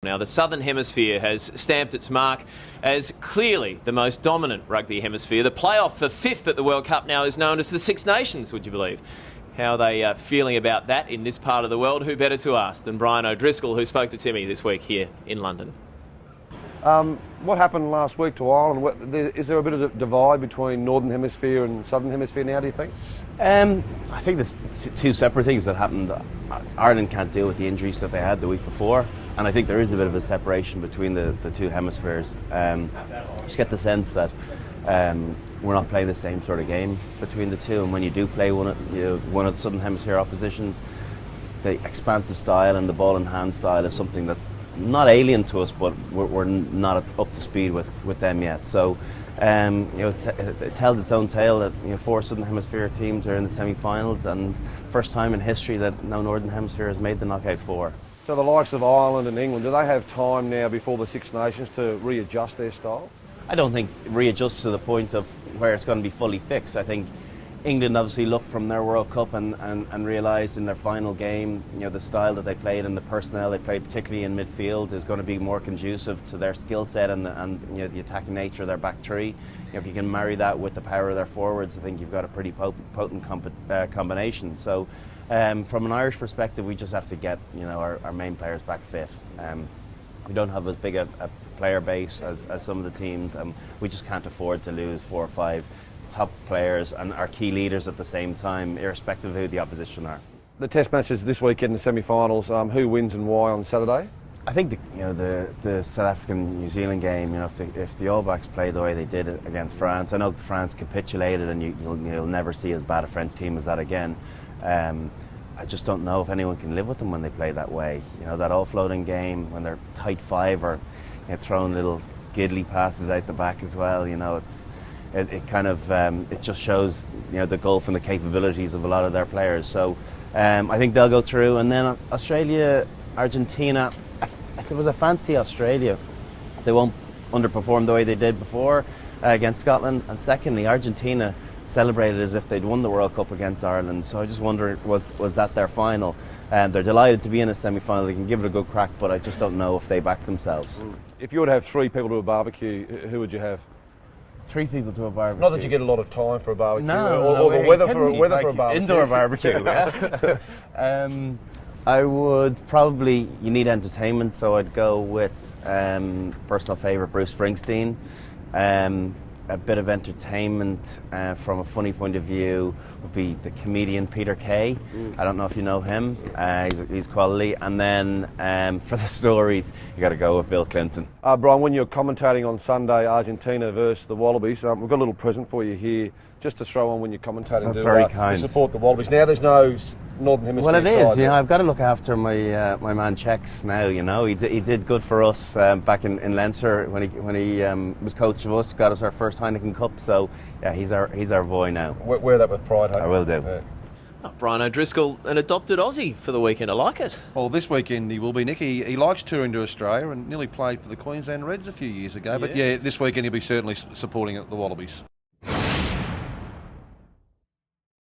Now, the Southern Hemisphere has stamped its mark as clearly the most dominant rugby hemisphere. The playoff for fifth at the World Cup now is known as the Six Nations, would you believe? How are they feeling about that in this part of the world? Who better to ask than Brian O'Driscoll, who spoke to Timmy this week here in London. What happened last week to Ireland? Is there a bit of a divide between Northern Hemisphere and Southern Hemisphere now, do you think? I think there's two separate things that happened. Ireland can't deal with the injuries that they had the week before, and I think there is a bit of a separation between the two hemispheres. Just get the sense that we're not playing the same sort of game between the two, and when you do play one of the Southern Hemisphere oppositions, the expansive style and the ball in hand style is something that's not alien to us, but we're not up to speed with them yet. So it tells its own tale that 4 Southern Hemisphere teams are in the semi-finals, and first time in history that no Northern Hemisphere has made the knockout 4. So the likes of Ireland and England, do they have time now before the Six Nations to readjust their style? I don't think readjust to the point of where it's going to be fully fixed. I think England obviously looked from their World Cup and realised in their final game, the style that they played and the personnel they played, particularly in midfield, is going to be more conducive to their skill set and the attacking nature of their back three. If you can marry that with the power of their forwards, I think you've got a pretty potent combination. So from an Irish perspective, we just have to get our main players back fit. We don't have as big a player base as some of the teams, and we just can't afford to lose 4 or 5 top players and our key leaders at the same time, irrespective of who the opposition are. The test matches this weekend, the semi-finals, who wins and why on Saturday? I think the South African-New Zealand game, if the All Blacks play the way they did against France, I know France capitulated and you'll never see as bad a French team as that again. I just don't know if anyone can live with them when they play that way. That offloading game, when they're tight 5 or throwing little giddly passes out the back as well, it just shows the gulf and the capabilities of a lot of their players. So I think they'll go through. And then Australia, Argentina, I suppose I fancy Australia. They won't underperform the way they did before against Scotland. And secondly, Argentina celebrated as if they'd won the World Cup against Ireland. So I just wonder, was that their final? They're delighted to be in a semi-final. They can give it a good crack, but I just don't know if they back themselves. If you were to have 3 people to a barbecue, who would you have? 3 people to a barbecue. Not that you get a lot of time for a barbecue, or weather for a barbecue. Indoor barbecue. Yeah. I would probably, you need entertainment, so I'd go with personal favourite Bruce Springsteen. A bit of entertainment from a funny point of view would be the comedian Peter Kay. I don't know if you know him. He's quality. And then for the stories, you got to go with Bill Clinton. Brian, when you're commentating on Sunday, Argentina versus the Wallabies, we've got a little present for you here, just to throw on when you're commentating. That's very kind. To support the Wallabies. Now there's no Northern Hemisphere. Well, it is. Side I've got to look after my man Chex now. He did good for us back in Leinster when he was coach of us. Got us our first Heineken Cup. So yeah, he's our boy now. Wear that with pride. I will do. Yeah. Brian O'Driscoll, an adopted Aussie for the weekend. I like it. Well, this weekend he will be, Nick. He likes touring to Australia and nearly played for the Queensland Reds a few years ago. But yeah, this weekend he'll be certainly supporting the Wallabies.